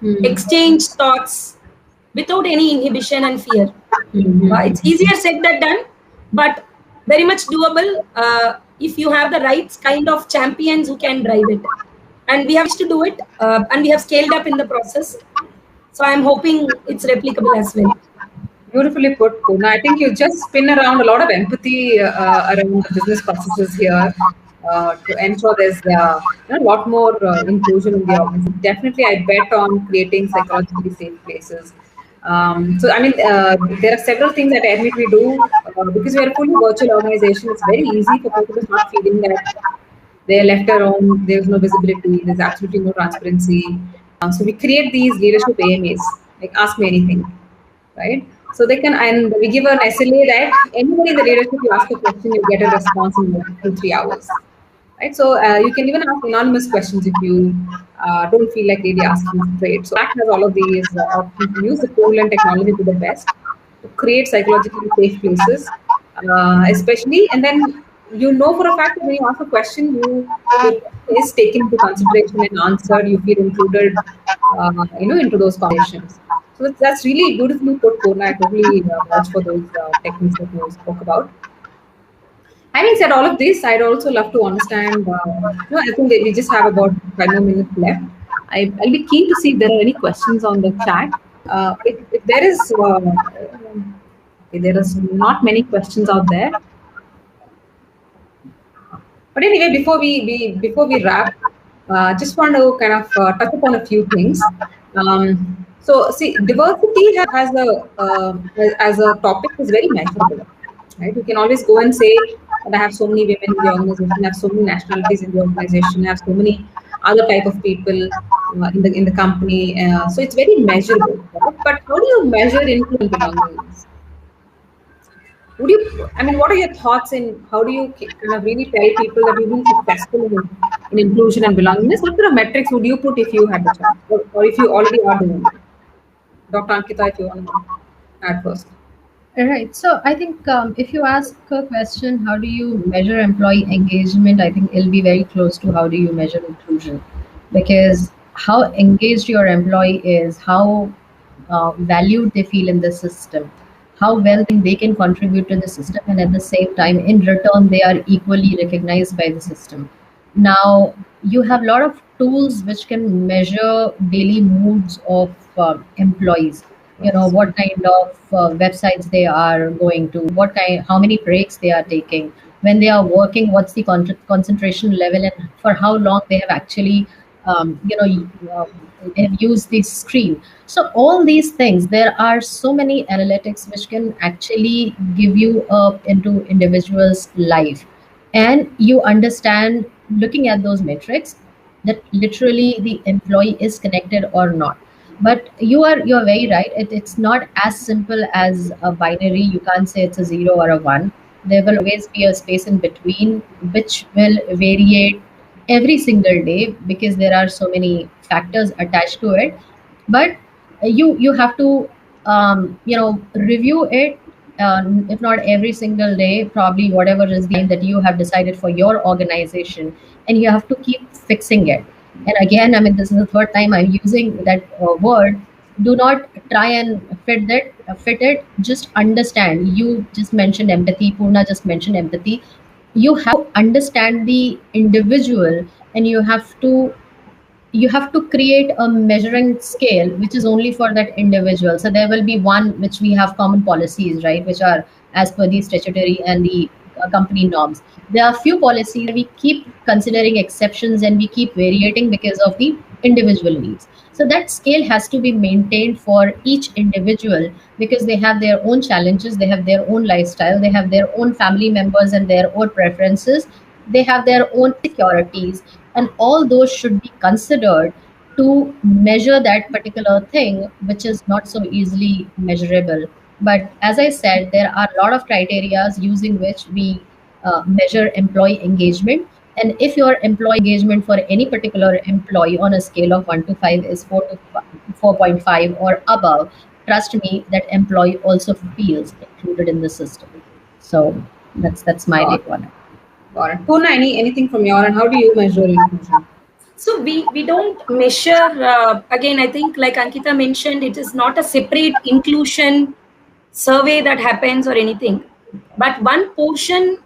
exchange thoughts without any inhibition and fear. It's easier said than done, but very much doable if you have the right kind of champions who can drive it. And we have to do it, and we have scaled up in the process. So I'm hoping it's replicable as well. Beautifully put, Purna. I think you just spin around a lot of empathy around the business processes here to ensure there's a lot more inclusion in the organization. Definitely, I bet on creating psychologically safe places. So, I mean, there are several things that Admit we do because we are a fully virtual organization. It's very easy for people to start feeling that they're left alone, there's no visibility, there's absolutely no transparency. So we create these leadership AMAs, like Ask Me Anything, right? So they can, and we give an SLA that anybody in the leadership, you ask a question, you get a response in 2-3 hours, right? So you can even ask anonymous questions if you don't feel like really asking straight. So ACT has all of these options to use the tool and technology to the best to create psychologically safe places, especially, and then for a fact that when you ask a question, it is taken into consideration and answered. You feel included, into those conversations. So that's really beautifully put, Purna. I totally vouch for those techniques that you spoke about. Having said all of this, I'd also love to understand. I think that we just have about 5 more minutes left. I'll be keen to see if there are any questions on the chat. If there is, there is not many questions out there. But anyway, before we wrap, just want to kind of touch upon a few things. So see, diversity as a topic is very measurable, right? You can always go and say that I have so many women in the organization, I have so many nationalities in the organization, I have so many other type of people in the company. So it's very measurable. Right? But how do you measure inclusion and belonging? What are your thoughts in how do you kind of really tell people that you've been successful in inclusion and belongingness? What sort of metrics would you put if you had the chance, or if you already are doing it? Dr. Ankita, if you want to add first. Right. So I think if you ask a question, how do you measure employee engagement? I think it'll be very close to how do you measure inclusion, because how engaged your employee is, how valued they feel in the system, how well they can contribute to the system, and at the same time, in return, they are equally recognized by the system. Now, you have a lot of tools which can measure daily moods of employees. You know what kind of websites they are going to, what kind, how many breaks they are taking, when they are working, what's the concentration level, and for how long they have actually have used the screen. So all these things, there are so many analytics which can actually give you into individual's life, and you understand, looking at those metrics, that literally the employee is connected or not. But you're very right, it's not as simple as a binary. You can't say it's a 0 or a 1. There will always be a space in between, which will vary every single day, because there are so many factors attached to it. But you have to review it, if not every single day, probably whatever is the aim that you have decided for your organization, and you have to keep fixing it. And again, I mean, this is the third time I'm using that word. Do not try and fit it. Just understand. You just mentioned empathy. Purna just mentioned empathy. You have to understand the individual, and you have to create a measuring scale which is only for that individual. So there will be one which we have common policies, right, which are as per the statutory and the company norms. There are few policies we keep considering exceptions, and we keep variating because of the individual needs. So that scale has to be maintained for each individual, because they have their own challenges, they have their own lifestyle, they have their own family members and their own preferences, they have their own securities, and all those should be considered to measure that particular thing, which is not so easily measurable. But as I said, there are a lot of criteria using which we measure employee engagement. And if your employee engagement for any particular employee on a scale of 1 to 5 is 4 to 4.5 or above, trust me, that employee also feels included in the system. So that's my take on it. Got it. Purna, anything from your end? How do you measure inclusion? So we don't measure, again, I think like Ankita mentioned, it is not a separate inclusion survey that happens or anything. But one portion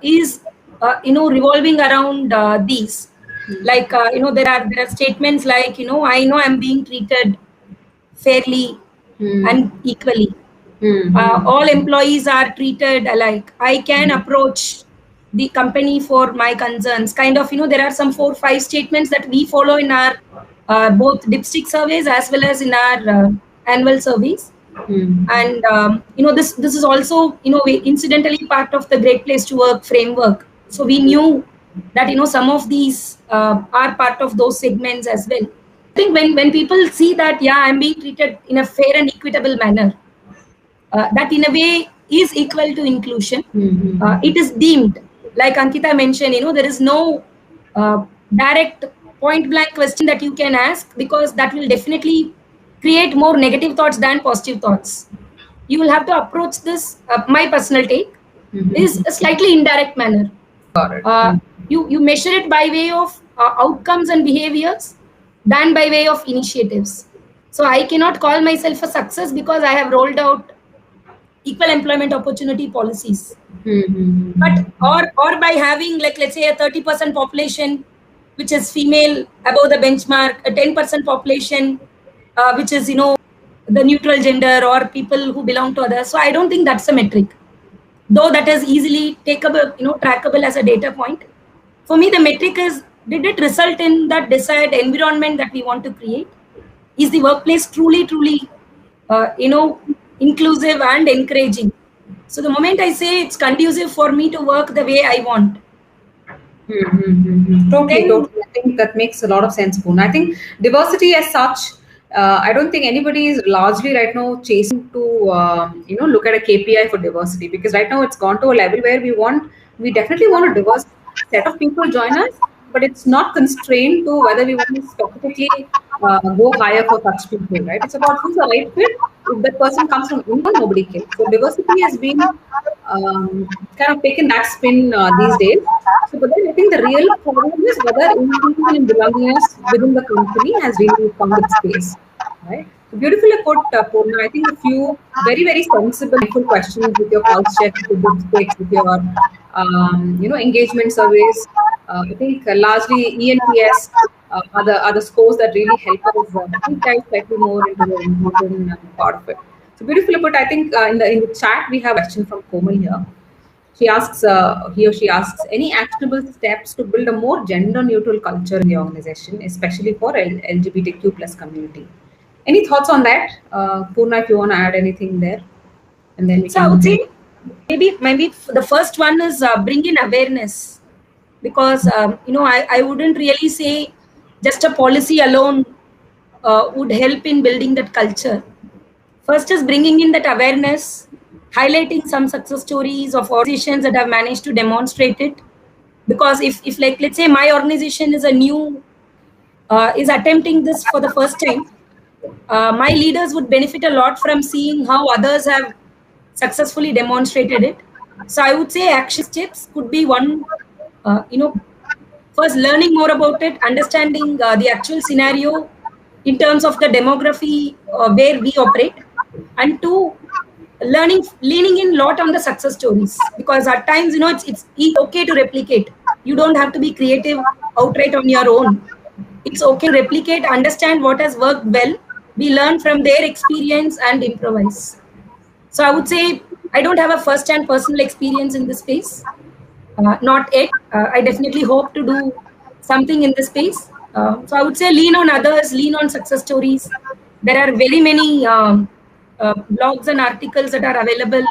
is, revolving around these. Like, there are statements like, I know I'm being treated fairly and equally. All employees are treated alike. I can approach the company for my concerns. Kind of, there are some 4 or 5 statements that we follow in our both dipstick surveys as well as in our annual surveys. And this is also incidentally part of the Great Place to Work framework. So we knew that some of these are part of those segments as well. I think when people see that, yeah, I'm being treated in a fair and equitable manner, that in a way is equal to inclusion. It is deemed, like Ankita mentioned, there is no direct point blank question that you can ask, because that will definitely create more negative thoughts than positive thoughts. You will have to approach this, my personal take, is a slightly indirect manner. Got it. You measure it by way of outcomes and behaviors than by way of initiatives. So I cannot call myself a success because I have rolled out equal employment opportunity policies. But or by having, like, let's say a 30% population which is female above the benchmark, a 10% population which is the neutral gender or people who belong to others. So I don't think that's a metric, though that is easily takeable, trackable as a data point. For me, the metric is, did it result in that desired environment that we want to create? Is the workplace truly inclusive and encouraging? So the moment I say it's conducive for me to work the way I want. Totally. I think that makes a lot of sense, Purna. I think diversity as such, I don't think anybody is largely right now chasing to look at a KPI for diversity, because right now it's gone to a level where we definitely want a diverse set of people join us, but it's not constrained to whether we want to specifically go hire for such people, right? It's about who's the right fit. If that person comes from India, nobody cares. So diversity has been kind of taken that spin these days. So, but then I think the real problem is whether inclusion and belongingness within the company has really found its space, right? So beautifully put, Purna. I think a few very, very sensible, mindful questions with your pulse check, with your sticks, with your, engagement surveys. I think largely ENPS are the scores that really help us deep dive slightly more into the inclusion part of it. So beautifully put. I think in the chat we have a question from Komal here. She asks, he or she asks, any actionable steps to build a more gender-neutral culture in the organization, especially for LGBTQ plus community. Any thoughts on that, Purna? If you want to add anything there, and then we So I would say maybe the first one is bring in awareness, because I wouldn't really say just a policy alone would help in building that culture. First is bringing in that awareness, highlighting some success stories of organizations that have managed to demonstrate it. Because if like, let's say my organization is is attempting this for the first time, my leaders would benefit a lot from seeing how others have successfully demonstrated it. So I would say action steps could be one, first learning more about it, understanding the actual scenario in terms of the demography where we operate, and two, leaning in a lot on the success stories, because at times it's okay to replicate. You don't have to be creative outright on your own. It's okay to replicate, understand what has worked well, we learn from their experience and improvise. So I would say I don't have a first-hand personal experience in this space, not yet. I definitely hope to do something in this space. So I would say lean on others, lean on success stories. There are very many blogs and articles that are available,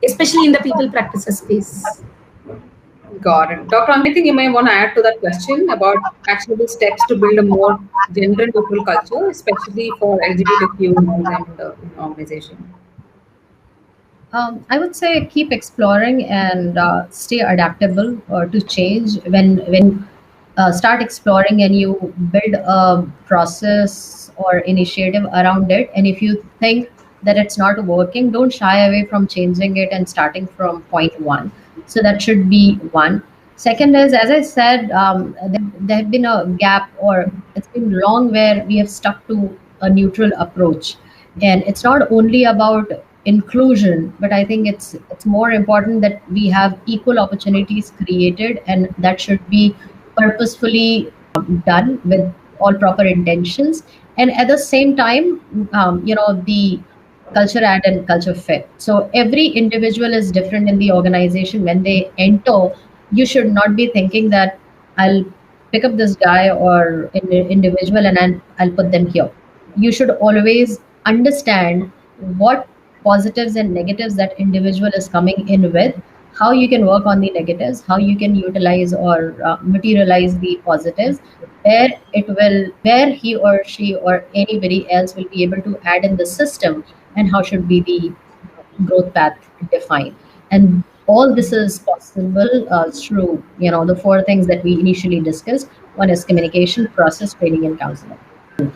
especially in the people practices space. Got it. Dr. Anything you may want to add to that question about actionable steps to build a more gender-neutral culture, especially for LGBTQ and organization? I would say keep exploring and stay adaptable to change. When start exploring and you build a process or initiative around it, and if you think that it's not working, don't shy away from changing it and starting from point one. So that should be one. Second is, as I said, there have been a gap, or it's been long where we have stuck to a neutral approach, and it's not only about inclusion, but I think it's more important that we have equal opportunities created, and that should be purposefully done with all proper intentions. And at the same time, the culture add and culture fit. So every individual is different in the organization. When they enter, you should not be thinking that I'll pick up this guy or an individual and I'll put them here. You should always understand what positives and negatives that individual is coming in with, how you can work on the negatives, how you can utilize or materialize the positives, where he or she or anybody else will be able to add in the system, and how should be the growth path defined. And all this is possible through the four things that we initially discussed. One is communication, process, training, and counseling.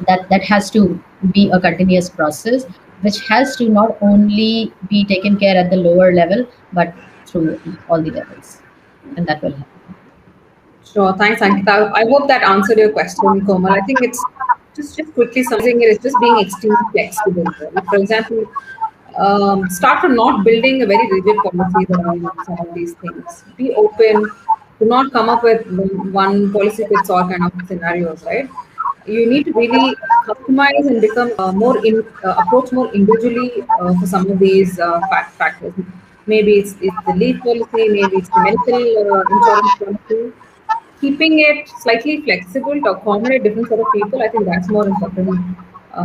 That has to be a continuous process, which has to not only be taken care at the lower level, but through all the levels, and that will help. Sure, thanks, Ankita. I hope that answered your question, Komal. I think it's just quickly summarizing it. It's just being extremely flexible. Like, for example, start from not building a very rigid policies around some of these things. Be open. Do not come up with one policy fits all kind of scenarios, right? You need to really customize and become approach more individually for some of these factors. Maybe it's the leave policy, maybe it's the medical insurance policy. Keeping it slightly flexible to accommodate different sort of people, I think that's more important.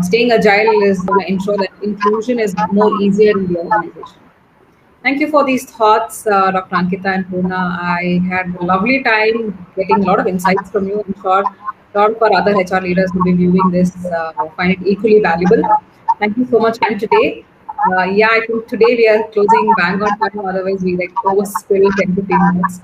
Staying agile is going to ensure that inclusion is more easier in the organization. Thank you for these thoughts, Dr. Ankita and Purna. I had a lovely time getting a lot of insights from you. I'm sure a lot of our other HR leaders will be viewing this, find it equally valuable. Thank you so much for today. I think today we are closing bang on time. Otherwise, we overspill 10 to 15 minutes.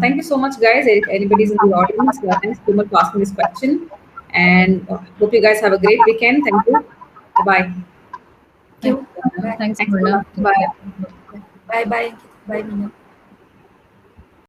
Thank you so much, guys. If anybody's in the audience, thanks so much for asking this question. And hope you guys have a great weekend. Thank you. Bye. Thank you. Thanks, Murna. Bye. Bye. Bye, Meena.